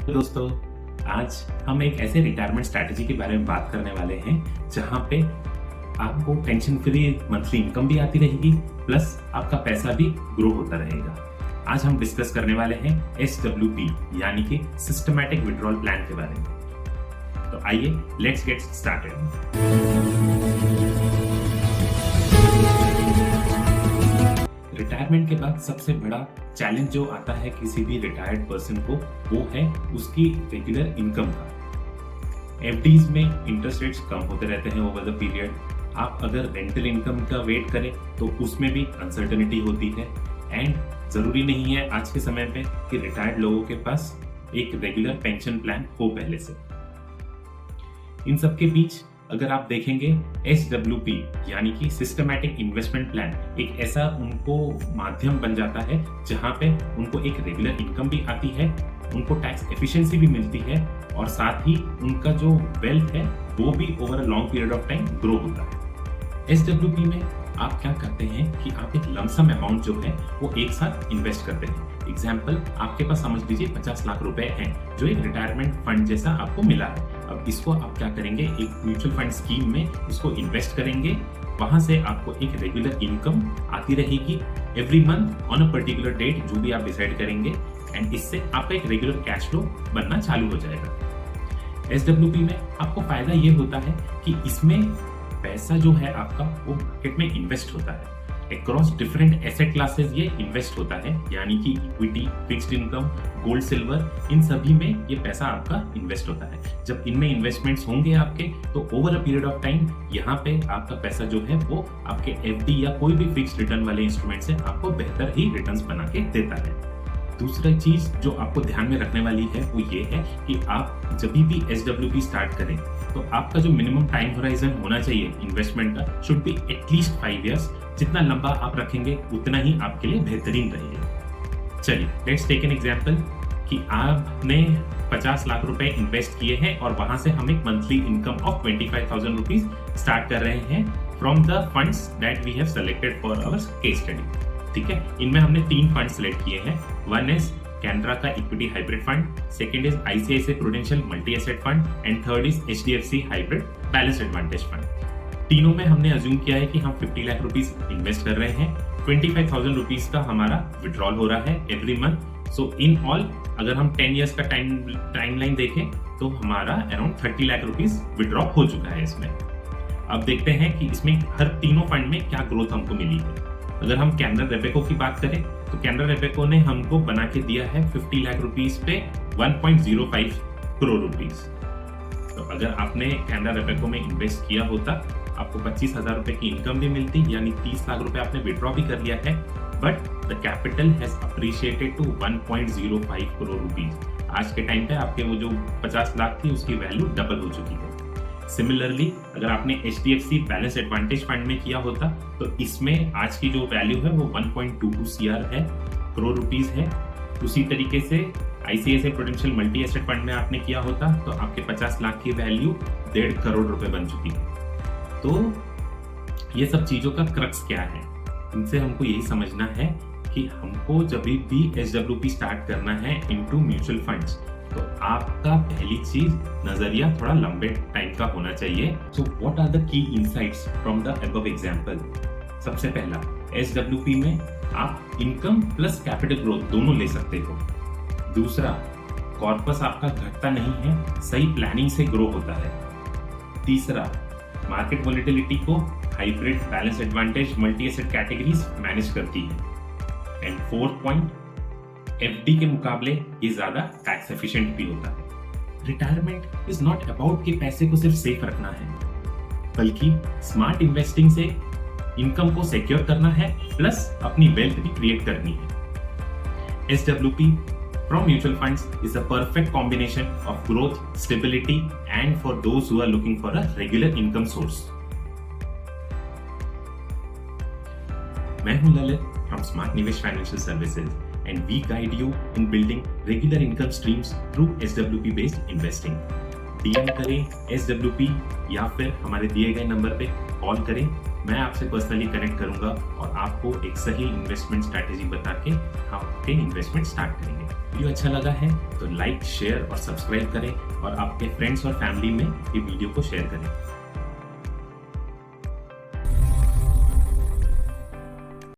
दोस्तों, आज हम एक ऐसे रिटायरमेंट स्ट्रैटेजी के बारे में बात करने वाले हैं जहां पे आपको टेंशन फ्री मंथली इनकम भी आती रहेगी प्लस आपका पैसा भी ग्रो होता रहेगा। आज हम डिस्कस करने वाले हैं SWP यानी कि सिस्टमैटिक विड्रॉल प्लान के बारे में। तो आइए लेट्स गेट स्टार्टेड। रिटायरमेंट के बाद सबसे बड़ा चैलेंज जो आता है किसी भी रिटायर्ड पर्सन को, वो है उसकी रेगुलर इनकम का। एफडीज में इंटरेस्ट रेट्स कम होते रहते हैं ओवर द पीरियड। आप अगर रेंटल इनकम का वेट करें तो उसमें भी अनसर्टेनिटी होती है। एंड जरूरी नहीं है आज के समय पे कि रिटायर्ड लोगों के पास एक रेगुलर पेंशन प्लान हो पहले से। इन सब के बीच अगर आप देखेंगे SWP यानी कि सिस्टमैटिक इन्वेस्टमेंट प्लान एक ऐसा उनको माध्यम बन जाता है जहां पे उनको एक रेगुलर इनकम भी आती है, उनको टैक्स एफिशिएंसी भी मिलती है और साथ ही उनका जो वेल्थ है वो भी over a long period of time grow होता है। SWP में आप क्या करते हैं कि आप एक लमसम अमाउंट जो है वो एक साथ इन्वेस्ट करते हैं। एग्जाम्पल, आपके पास समझ लीजिए 50 लाख रुपए हैं जो एक रिटायरमेंट फंड जैसा आपको मिला है। अब इसको आप क्या करेंगे, एक म्यूचुअल फंड स्कीम में इसको इन्वेस्ट करेंगे। वहां से आपको एक रेगुलर इनकम आती रहेगी every month on a particular date, जो भी आप डिसाइड करेंगे। एंड इससे आपका एक रेगुलर कैश फ्लो बनना चालू हो जाएगा। SWP में आपको फायदा ये होता है कि इसमें पैसा जो है आपका वो मार्केट में इन्वेस्ट होता है। अक्रॉस डिफरेंट एसेट क्लासेस ये इन्वेस्ट होता है, यानी कि equity, fixed income, gold, silver, इन सभी में ये पैसा आपका इन्वेस्ट होता है। जब इनमें इन्वेस्टमेंट्स होंगे आपके तो over a period of time यहाँ पे आपका पैसा जो है वो आपके FD या कोई भी फिक्स्ड रिटर्न वाले इंस्ट्रूमेंट से आपको बेहतर ही रिटर्न्स बना के देता है। दूसरा चीज जो आपको ध्यान में रखने वाली है वो ये है कि आप जब भी SWP स्टार्ट करें तो आपका जो मिनिमम टाइम होराइजन होना चाहिए इन्वेस्टमेंट का शुड बी एटलीस्ट 5 इयर्स। जितना लंबा आप रखेंगे उतना ही आपके लिए बेहतरीन रहेगा। चलिए लेट्स टेक एन एग्जांपल कि आपने 50 लाख रुपए इन्वेस्ट किए हैं और वहां से हम एक monthly income of 25,000 rupees start कर रहे हैं from the funds that we have selected for our case study. ठीक है, इनमें हमने 3 फंड सिलेक्ट किए हैं। वन इज कैनरा का equity hybrid fund, second is ICICI prudential multi asset fund and third is HDFC hybrid balance advantage fund. तीनों में हमने अज्यूम किया है कि हम 50 लाख रुपीस इन्वेस्ट कर रहे हैं। 25,000 रुपीस का हमारा विड्रॉल हो रहा है every month. So in all अगर हम 10 इयर्स का टाइमलाइन देखें तो हमारा अराउंड 30 लाख रुपीस विड्रॉ हो चुका है इसमें। अब देखते हैं कि इसमें हर तीनों फंड में क्या ग्रोथ हमको मिली है। अगर हम कैनरा रेपेको की बात करें तो कैनरा रेपेको ने हमको बना के दिया है 50 लाख रुपीस पे 1.05 करोड़ रुपीस। तो अगर आपने कैनरा रेपेको में इन्वेस्ट किया होता आपको 25,000 रुपए की इनकम भी मिलती, यानी 30 लाख रुपए आपने विड्रॉ भी कर लिया है, but the capital has appreciated to 1.05 crore rupees. आज के टाइम पे आपके वो जो 50 लाख थी उसकी वैल्यू डबल हो चुकी है। सिमिलरली अगर आपने HDFC बैलेंस एडवांटेज फंड में किया होता तो इसमें आज की जो वैल्यू है वो 1.22 करोड़ रुपीस है। उसी तरीके से ICICI prudential multi asset fund में आपने किया होता तो आपके 50 लाख की वैल्यू 1.5 करोड़ रुपए बन चुकी है। तो ये सब चीजों का क्रक्स क्या है, इनसे हमको यही समझना है कि हमको जब भी SWP स्टार्ट करना है इनटू म्यूचुअल फंड्स तो आपका पहली चीज नजरिया थोड़ा लंबे टाइम का होना चाहिए। So what are the key insights from the above example. सबसे पहला, SWP में आप इनकम प्लस कैपिटल ग्रोथ दोनों ले सकते हो। दूसरा, कॉर्पस आपका घटता नहीं है, सही प्लानिंग से ग्रो होता है। तीसरा, मार्केट वोलेटिलिटी को hybrid, balance advantage, multi asset categories manage करती है। एंड फोर्थ पॉइंट, FD के मुकाबले ये ज्यादा टैक्स एफिशिएंट भी होता है। रिटायरमेंट इज नॉट अबाउट कि पैसे को सिर्फ सेफ रखना है, बल्कि स्मार्ट इन्वेस्टिंग से इनकम को सिक्योर करना है प्लस अपनी वेल्थ भी क्रिएट करनी है। SWP from mutual funds is a perfect combination of growth, stability and for those who are looking for a regular income source. मैं हूं Lalit from Smart Nivesh Financial Services and we guide you in building regular income streams through SWP based investing. DM करें SWP या फिर हमारे दिए गए number पे call करें मैं आपसे पर्सनली कनेक्ट करूंगा और आपको एक सही इन्वेस्टमेंट स्ट्रैटेजी बता के आपके इन्वेस्टमेंट स्टार्ट करेंगे। वीडियो अच्छा लगा है तो लाइक, शेयर और सब्सक्राइब करें और आपके फ्रेंड्स और फैमिली में ये वीडियो को शेयर करें।